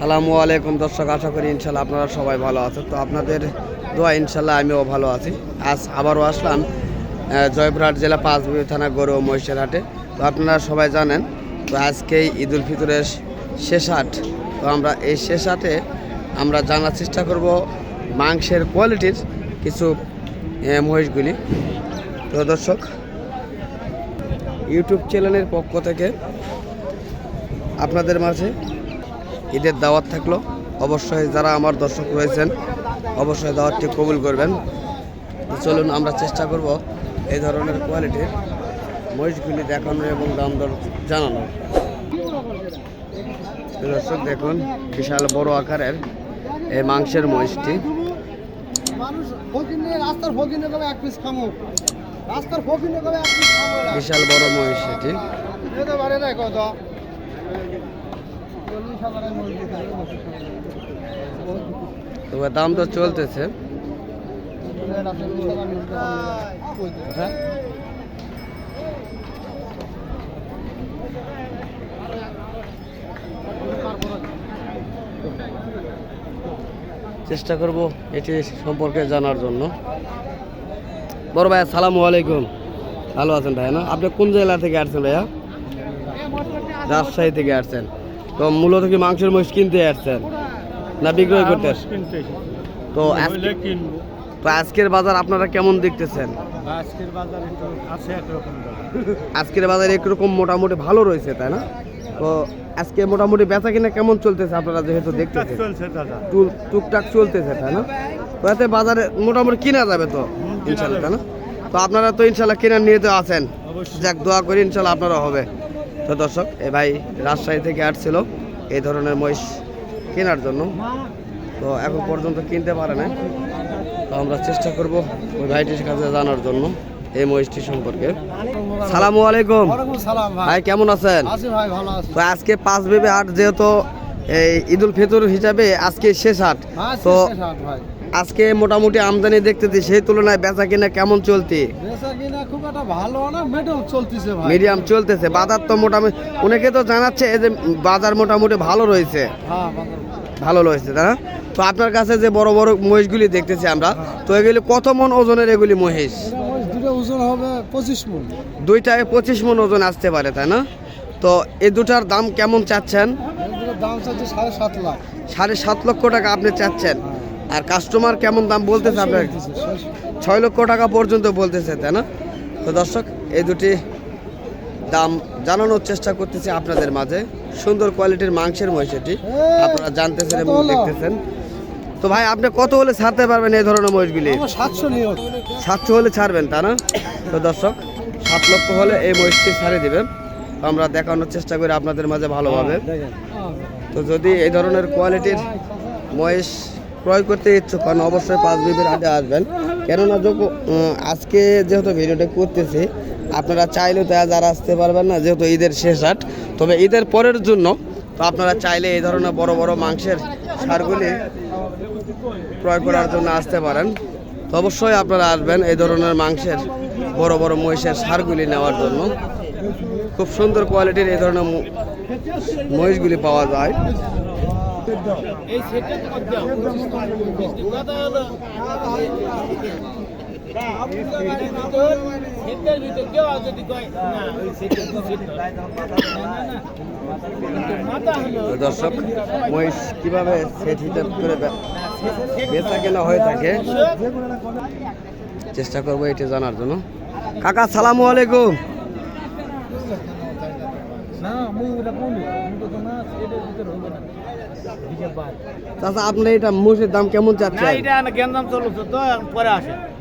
সালামু আলাইকুম দর্শক, আশা করি ইনশাল্লাহ আপনারা সবাই ভালো আছেন। তো আপনাদের দোয়া ইনশাল্লাহ আমিও ভালো আছি। আজ আবারও আসলাম জয়পুরহাট জেলা পাঁচবিবি থানা গরু ও মহিষের হাটে। তো আপনারা সবাই জানেন, তো আজকেই ঈদ উল ফিতরের শেষ হাট। তো আমরা এই শেষ হাটে আমরা জানার চেষ্টা করব মাংসের কোয়ালিটির কিছু মহিষগুলি। তো দর্শক, ইউটিউব চ্যানেলের পক্ষ থেকে আপনাদের মাঝে ঈদের দাওয়াত থাকলো। অবশ্যই যারা আমার দর্শক রয়েছেন অবশ্যই দাওয়াতটি কবুল করবেন। চলুন আমরা চেষ্টা করব এই ধরনের কোয়ালিটির মহিষগুলি দেখানোর এবং দাম দর জানানোর। দর্শক দেখুন, বিশাল বড় আকারের এই মাংসের মহিষটি। বিশাল বড় মহিষ এটি। তবে দাম তো চলতেছে। চেষ্টা করব এটি সম্পর্কে জানার জন্য। বড় ভাইয়া সালামু আলাইকুম। ভালো আছেন ভাইয়া? না, আপনি কোন জেলা থেকে আসছেন ভাইয়া? রাজশাহী থেকে আসছেন। তো মূলত কি মাংসের মহিষ কিনতে আসছেন না বিক্রয় করতে আসছেন? তো আজকের বাজার আপনারা কেমন দেখতেছেন? আজকের বাজার একরকম মোটামুটি ভালো রয়েছে, তাই না? তো আজকে মোটামুটি বেচা কিনা কেমন চলতেছে আপনারা যেহেতু দেখতেছেন? টুকটাক চলতেছে, তাই না? তো এতে বাজারে মোটামুটি কিনা যাবে তো ইনশাল্লাহ, তাই না? তো আপনারা তো ইনশাল্লাহ কেনার নিয়ে তো আছেন। যাক, দোয়া করি ইনশাল্লাহ আপনারা হবে। তো দর্শক, এ ভাই রাজশাহী থেকে আসছিল এই ধরনের মহিষ কেনার জন্য। তো এখন পর্যন্ত কিনতে পারে না। তো আমরা চেষ্টা করব ওই ভাইটির কাছে জানার জন্য এই মহিষটি সম্পর্কে। সালামু আলাইকুম ভাই, কেমন আছেন? তো আজকে পাঁচবিবি হাট, যেহেতু এই ঈদ উল ফিতর হিসাবে আজকে শেষ হাট। তো আজকে মোটামুটি আমদানি দেখতেছি, সেই তুলনায় বেচা কিনা কেমন চলতি? খুব একটা ভালো না, মিডিয়াম চলতেছে। বাজার তো মোটামুটি অনেকে তো জানাচ্ছে যে বাজার মোটামুটি ভালো রয়েছে। ভালো রয়েছে, তাই না? তো আপনার কাছে যে বড় বড় মহিষগুলি দেখতেছি আমরা, তো এগুলি কত মন ওজনের এগুলি মহিষ? ওজন হবে 25 মণ। দুইটায় 25 মন ওজন আসতে পারে, তাই না? তো এই দুটার দাম কেমন চাচ্ছেন? দাম চাচ্ছে 7.5 লাখ। 7.5 লক্ষ টাকা আপনি চাচ্ছেন। আর কাস্টমার কেমন দাম বলতেছে আপনার? 6 লক্ষ টাকা পর্যন্ত বলতেছে, তাই না? তো দর্শক, এই দুটি দাম জানানোর চেষ্টা করতেছি আপনাদের মাঝে। সুন্দর কোয়ালিটির মাংসের মহিষ এটি, আপনারা জানতেছেন এবং দেখতেছেন। তো ভাই, আপনি কত হলে ছাড়তে পারবেন এই ধরনের মহিষগুলি? 700 হলে ছাড়বেন, তা না? তো দর্শক, 7 লক্ষ হলে এই মহিষটি ছাড়ে দিবেন। আমরা দেখানোর চেষ্টা করি আপনাদের মাঝে ভালোভাবে। তো যদি এই ধরনের কোয়ালিটির মহিষ ক্রয় করতে ইচ্ছুক হন, অবশ্যই পাঁচবিবির হাটে আসবেন। কেননা আজকে যেহেতু ভিডিওটা করতেছি, আপনারা চাইলেও তো আজ আর আসতে পারবেন না, যেহেতু ঈদের শেষ হাট। তবে ঈদের পরের জন্য তো আপনারা চাইলে এই ধরনের বড় বড় মাংসের ষাঁড়গুলি ক্রয় করার জন্য আসতে পারেন। তো অবশ্যই আপনারা আসবেন এই ধরনের মাংসের বড় বড় মহিষের ষাঁড়গুলি নেওয়ার জন্য। খুব সুন্দর কোয়ালিটির এই ধরনের মহিষগুলি পাওয়া যায়। দর্শক, মহিষ কিভাবে সেট হিটার করে বেচা কেনা হয়ে থাকে চেষ্টা করবো এটি জানার জন্য। কাকা সালামু আলাইকুম। চাচা, আপনি এটা মহিষের দাম কেমন চাচ্ছেন?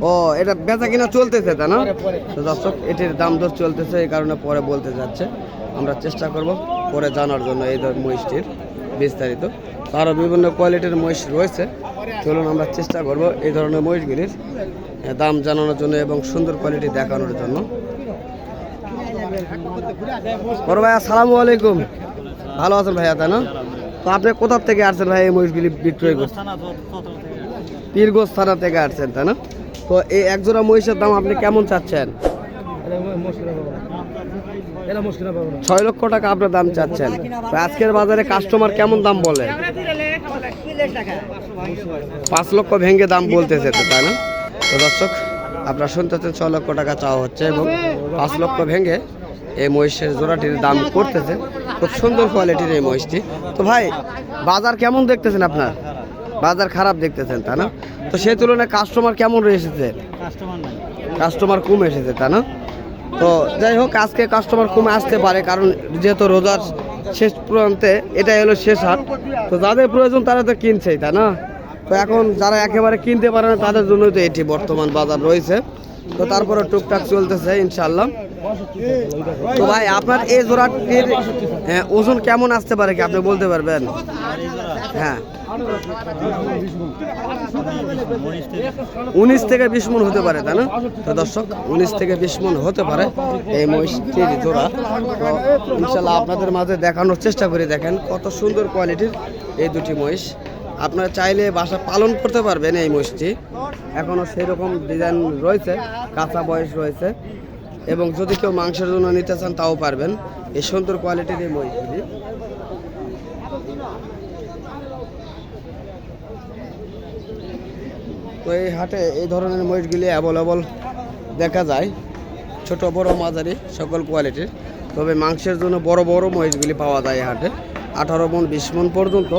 ও, এটা বেচা কিনা চলতেছে, তাই না? তো দর্শক, এটির দাম দর চলতেছে, এই কারণে পরে বলতে যাচ্ছে। আমরা চেষ্টা করব পরে জানার জন্য এই মহিষটির বিস্তারিত। আরও বিভিন্ন কোয়ালিটির মহিষ রয়েছে। চলুন আমরা চেষ্টা করব এই ধরনের মহিষগুলির দাম জানানোর জন্য এবং সুন্দর কোয়ালিটি দেখানোর জন্য। বড় ভাই আসসালামু আলাইকুম। ভালো আছেন ভাইয়া, তাই না? তো আপনি কোথা থেকে আসছেন ভাই এই মহিষগুলি বিক্রয় করছেন? পীরগঞ্জ থানা থেকে আসছেন, তাই না? তো এই এক জোড়া মহিষের দাম আপনি কেমন চাচ্ছেন? 6 লক্ষ টাকা আপনার দাম চাচ্ছেন। আজকের বাজারে কাস্টমার কেমন দাম বলে? 5 লক্ষ ভেঙে দাম বলতেছে তো, তাই না? তো দর্শক আপনারা শুনতেছেন 6 লক্ষ টাকা চাওয়া হচ্ছে এবং 5 লক্ষ ভেঙে এই মহিষের জোড়াটির দাম করতেছে। খুব সুন্দর কোয়ালিটির এই মহিষটি। তো ভাই বাজার কেমন দেখতেছেন আপনার? বাজার খারাপ দেখতেছেন, তাই না? তো সেই তুলনায় কাস্টমার কেমন এসেছে? কাস্টমার কম এসেছে, তাই না? তো যাই হোক, আজকে কাস্টমার কমে আসতে পারে, কারণ যেহেতু রোজার শেষ প্রান্তে এটাই হলো শেষ হাট। তো যাদের প্রয়োজন তারা তো কিনছেই, তাই না? তো এখন যারা একেবারে কিনতে পারে না তাদের জন্যই তো এটি বর্তমান বাজার রয়েছে। তো তারপরে টুকটাক চলতেছে ইনশাল্লাহ। তো ভাই আপনার এই জোড়াটির ওজন কেমন আসতে পারে কি আপনি বলতে পারবেন? হ্যাঁ, 19 থেকে 20 মণ হতে পারে, তাই না? তো দর্শক 19 থেকে 20 মণ হতে পারে এই মহিষটির জোড়া। তো ইনশাল্লাহ আপনাদের মাঝে দেখানোর চেষ্টা করে। দেখেন কত সুন্দর কোয়ালিটির এই দুটি মহিষ। আপনারা চাইলে বাসা পালন করতে পারবেন এই মহিষটি। এখনও সেই রকম ডিজাইন রয়েছে, কাঁচা বয়স রয়েছে, এবং যদি কেউ মাংসের জন্য নিতে চান তাও পারবেন এই সুন্দর কোয়ালিটির এই মহিষগুলি। তো এই হাটে এই ধরনের মহিষগুলি অ্যাভেলেবল দেখা যায়, ছোট বড় মাঝারি সকল কোয়ালিটির। তবে মাংসের জন্য বড় বড় মহিষগুলি পাওয়া যায় এই হাটে। 18 মণ 20 মণ পর্যন্ত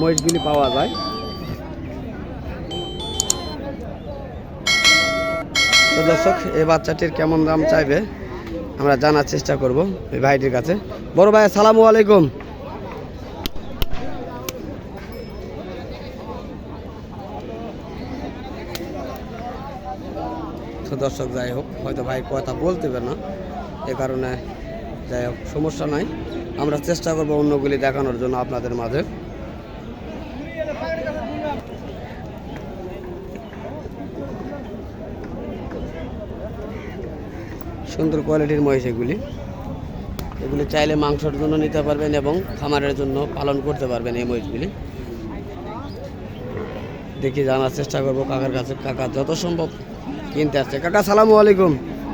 মহিষগুলি পাওয়া যায়। তো দর্শক এই বাচ্চাটির কেমন দাম চাইবে আমরা জানার চেষ্টা করব এই ভাইটির কাছে। বড় ভাই আসসালামু আলাইকুম। তো দর্শক যাই হোক, হয়তো ভাই কথা বলতে পারে না, এ কারণে যাই হোক সমস্যা নাই, আমরা চেষ্টা করব অন্যগুলি দেখানোর জন্য আপনাদের মাঝে। সুন্দর কোয়ালিটির মহিষ এগুলি চাইলে মাংসের জন্য নিতে পারবেন এবং খামারের জন্য পালন করতে পারবেন এই মহিষগুলি। দেখি জানার চেষ্টা করব কাকার কাছে। কাকা যত সম্ভব কিনতে আসছে। কাকা সালামু আলাইকুম,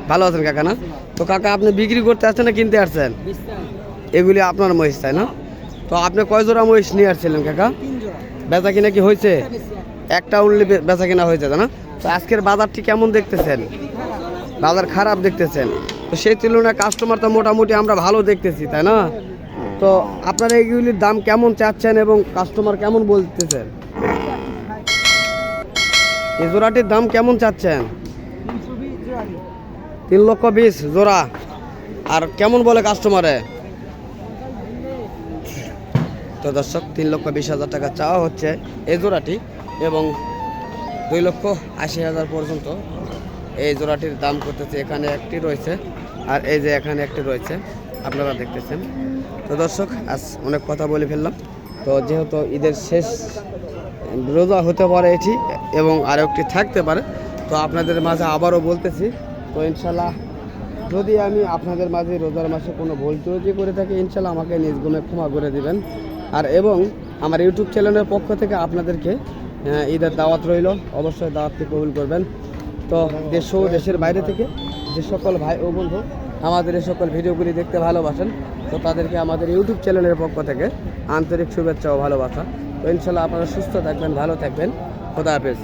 ভালো আছেন কাকা? না তো কাকা আপনি বিক্রি করতে আসছেন না কিনতে আসছেন? এগুলি আপনার মহিষ, তাই না? তো আপনি কয় জোড়া মহিষ নিয়ে আসছিলেন কাকা? বেচা কিনা কি হয়েছে? একটা উনলি বেচা কিনা হয়েছে, তাই না? তো আজকের বাজারটি কেমন দেখতেছেন? বাজার খারাপ দেখতেছেন। তো সেই তুলনায় কাস্টমার তো মোটামুটি আমরা ভালো দেখতেছি, তাই না? তো আপনারা এইগুলির দাম কেমন চাচ্ছেন এবং কাস্টমার কেমন বলতেছেন? এই জোড়াটির দাম কেমন চাচ্ছেন? 3,20,000 জোড়া। আর কেমন বলে কাস্টমারে? তো দর্শক 3,20,000 টাকা চাওয়া হচ্ছে এই জোড়াটি, এবং 2,80,000 পর্যন্ত এই জোড়াটির দাম করতেছে। এখানে একটি রয়েছে আর এই যে এখানে একটি রয়েছে, আপনারা দেখতেছেন। তো দর্শক আজ অনেক কথা বলে ফেললাম। তো যেহেতু ঈদের শেষ রোজা হতে পারে এটি, এবং আরও একটি থাকতে পারে, তো আপনাদের মাঝে আবারও বলতেছি। তো ইনশাল্লাহ যদি আমি আপনাদের মাঝে রোজার মাসে কোনো ভুল ত্রুটি করে থাকি, ইনশাল্লাহ আমাকে নিজ গুণে ক্ষমা করে দিবেন। আর এবং আমার ইউটিউব চ্যানেলের পক্ষ থেকে আপনাদেরকে ঈদের দাওয়াত রইল, অবশ্যই দাওয়াতটি কবুল করবেন। তো দেশ ও দেশের বাইরে থেকে যে সকল ভাই ও বন্ধু আমাদের এই সকল ভিডিওগুলি দেখতে ভালোবাসেন, তো তাদেরকে আমাদের ইউটিউব চ্যানেলের পক্ষ থেকে আন্তরিক শুভেচ্ছা ও ভালোবাসা। তো ইনশাল্লাহ আপনারা সুস্থ থাকবেন, ভালো থাকবেন। খোদা হাফেজ।